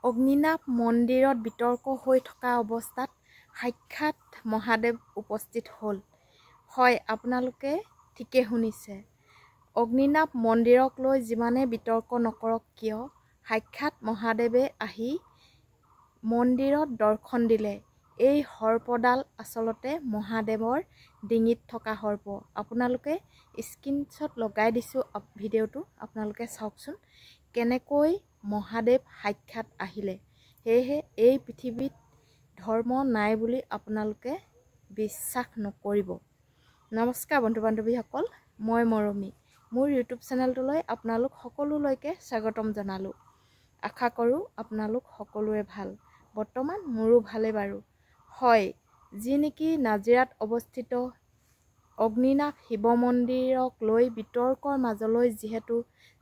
অগ্নিনাভ মন্দিৰত বিতৰ্ক হৈ থকা অৱস্থাত সাক্ষাৎ মহাদেৱ উপস্থিত হ'ল। হয়, আপোনালোকে ঠিকে শুনিছে। অগ্নিনাভ মন্দিৰক লৈ যিমানে বিতৰ্ক নকৰক কিয়, সাক্ষাৎ মহাদেৱে আহি মন্দিৰত দৰ্শন দিলে। এই সৰ্পডাল আচলতে মহাদেৱৰ ডিঙিত থকা সৰ্প। আপোনালোকে স্ক্ৰীনশ্বট লগাই দিছোঁ ভিডিঅ'টো, আপোনালোকে চাওকচোন কেনেকৈ মহাদেৱ সাক্ষাৎ আহিলে। সেয়েহে এই পৃথিৱীত ধৰ্ম নাই বুলি আপোনালোকে বিশ্বাস নকৰিব। নমস্কাৰ বন্ধু বান্ধৱীসকল, মই মৰমী। মোৰ ইউটিউব চেনেলটোলৈ আপোনালোক সকলোলৈকে স্বাগতম জনালোঁ। আশা কৰোঁ আপোনালোক সকলোৰে ভাল। বৰ্তমান মোৰো ভালে বাৰু। হয়, যি নেকি নাজিৰাত অৱস্থিত অগ্নিনাভ শিৱ মন্দিৰক লৈ বিতৰ্কৰ মাজলৈ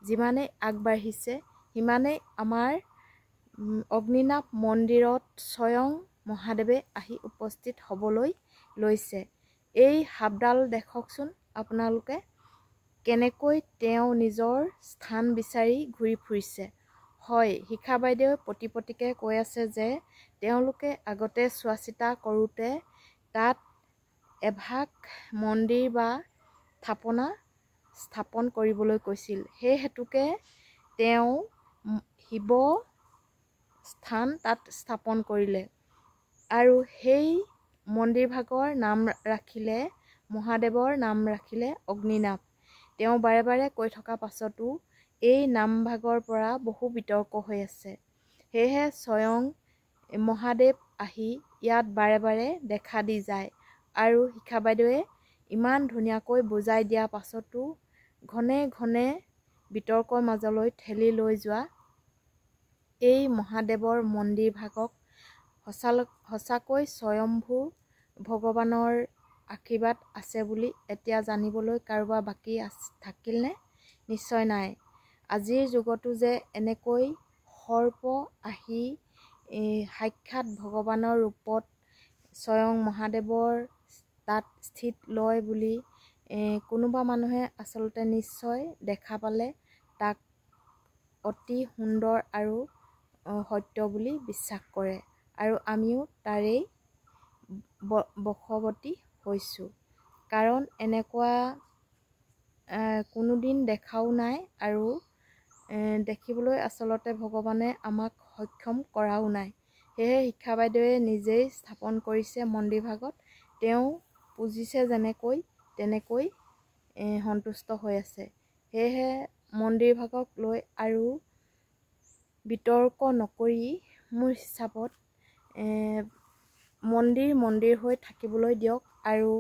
যিমানেই আগবাঢ়িছে, সিমানেই আমাৰ অগ্নিনাভ মন্দিৰত স্বয়ং মহাদেৱে আহি উপস্থিত হ'বলৈ লৈছে। এই সাপডাল দেখকচোন আপোনালোকে কেনেকৈ তেওঁ নিজৰ স্থান বিচাৰি ঘূৰি ফুৰিছে। হয়, শিখা বাইদেৱে পতিকে কৈ আছে যে তেওঁলোকে আগতে চোৱা চিতা কৰোঁতে তাত এভাগ মন্দিৰ বা থাপনা স্থাপন কৰিবলৈ কৈছিল। সেই হেতুকে তেওঁ শিৱ স্থান তাত স্থাপন কৰিলে আৰু সেই মন্দিৰভাগৰ নাম ৰাখিলে, মহাদেৱৰ নাম ৰাখিলে অগ্নিনাভ। তেওঁ বাৰে বাৰে কৈ থকা পাছতো এই নামভাগৰ পৰা বহু বিতৰ্ক হৈ আছে। সেয়েহে স্বয়ং মহাদেৱ আহি ইয়াত বাৰে বাৰে দেখা দি যায় আৰু শিখা বাইদেৱে ইমান ধুনীয়াকৈ বুজাই দিয়া পাছতো ঘনে ঘনে বিতৰ্কৰ মাজলৈ ঠেলি লৈ যোৱা এই মহাদেৱৰ মন্দিৰভাগক সঁচাকৈ স্বয়ম্ভু ভগৱানৰ আশীৰ্বাদ আছে বুলি এতিয়া জানিবলৈ কাৰোবাৰ বাকী থাকিলনে? নিশ্চয় নাই। আজিৰ যুগতো যে এনেকৈ সৰ্প আহি সাক্ষাৎ ভগৱানৰ ৰূপত স্বয়ং মহাদেৱৰ তাত স্থিত লয় বুলি কোনোবা মানুহে আচলতে নিশ্চয় দেখা পালে তাক অতি সুন্দৰ আৰু সত্য বুলি বিশ্বাস কৰে আৰু আমিও তাৰেই বশৱৰ্তী হৈছোঁ। কাৰণ এনেকুৱা কোনোদিন দেখাও নাই আৰু দেখিবলৈ আচলতে ভগৱানে আমাক সক্ষম কৰাও নাই। সেয়েহে শিখা বাইদেৱে নিজেই স্থাপন কৰিছে মন্দিৰভাগত। তেওঁ পুজিছে যেনেকৈ তেনেকৈ সন্তুষ্ট হৈ আছে। সেয়েহে মন্দিৰভাগক লৈ আৰু বিতৰ্ক নকৰি মোৰ হিচাপত মন্দিৰ হৈ থাকিবলৈ দিয়ক আৰু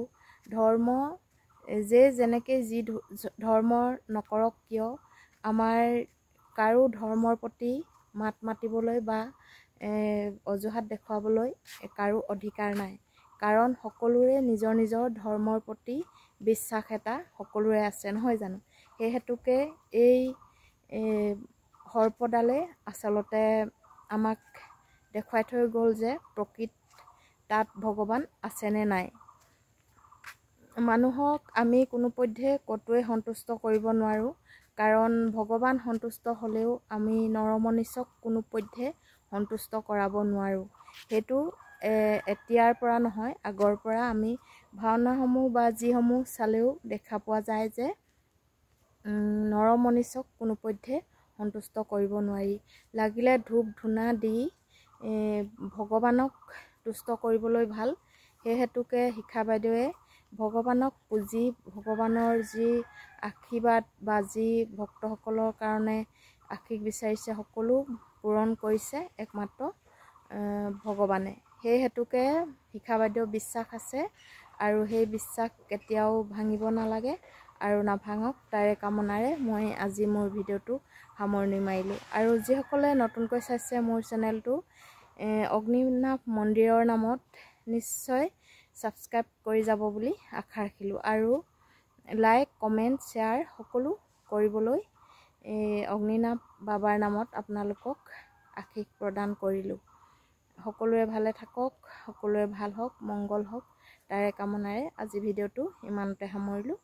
ধৰ্ম যেনেকৈ যি ধৰ্ম নকৰক কিয়, আমাৰ কাৰো ধৰ্মৰ প্ৰতি মাত মাতিবলৈ বা অজুহাত দেখুৱাবলৈ কাৰো অধিকাৰ নাই। কাৰণ সকলোৰে নিজৰ নিজৰ ধৰ্মৰ প্ৰতি বিশ্বাস এটা সকলোৰে আছে, নহয় জানো? সেই হেতুকে এই সৰ্পডালে আচলতে আমাক দেখুৱাই থৈ গ'ল যে প্ৰকৃত তাত ভগৱান আছেনে নাই। মানুহক আমি কোনোপধ্যে ক'তোৱে সন্তুষ্ট কৰিব নোৱাৰোঁ। কাৰণ ভগৱান সন্তুষ্ট হ'লেও আমি নৰমনিচক কোনোপধ্যে সন্তুষ্ট কৰাব নোৱাৰোঁ। সেইটো এতিয়াৰ পৰা নহয়, আগৰ পৰা আমি ভাওনাসমূহ বা যিসমূহ চালেও দেখা পোৱা যায় যে নৰমনিচক কোনোপধ্যে সন্তুষ্ট কৰিব নোৱাৰি। লাগিলে ধূপ ধূনা দি ভগৱানক তুষ্ট কৰিবলৈ ভাল। সেই হেতুকে শিখা বাইদেৱে ভগৱানক পুজি ভগৱানৰ যি আশীৰ্বাদ বা যি ভক্তসকলৰ কাৰণে আশীষ বিচাৰিছে সকলো পূৰণ কৰিছে একমাত্ৰ ভগৱানে। সেই হেতুকে শিখা বাইদেউৰ বিশ্বাস আছে আৰু সেই বিশ্বাস কেতিয়াও ভাঙিব নালাগে আৰু নাভাঙক তাৰে কামনাৰে মই আজি মোৰ ভিডিঅ'টো সামৰণি মাৰিলোঁ। আৰু যিসকলে নতুনকৈ চাইছে মোৰ চেনেলটো অগ্নিনাভ মন্দিৰৰ নামত নিশ্চয় ছাবস্ক্ৰাইব কৰি যাব বুলি আশা ৰাখিলোঁ আৰু লাইক কমেণ্ট শ্বেয়াৰ সকলো কৰিবলৈ অগ্নিনাভ বাবাৰ নামত আপোনালোকক আশীষ প্ৰদান কৰিলোঁ। সকলোৰে ভালে থাকক, সকলোৰে ভাল হওক, মংগল হওক তাৰে কামনাৰে আজি ভিডিঅ'টো ইমানতে সামৰিলোঁ।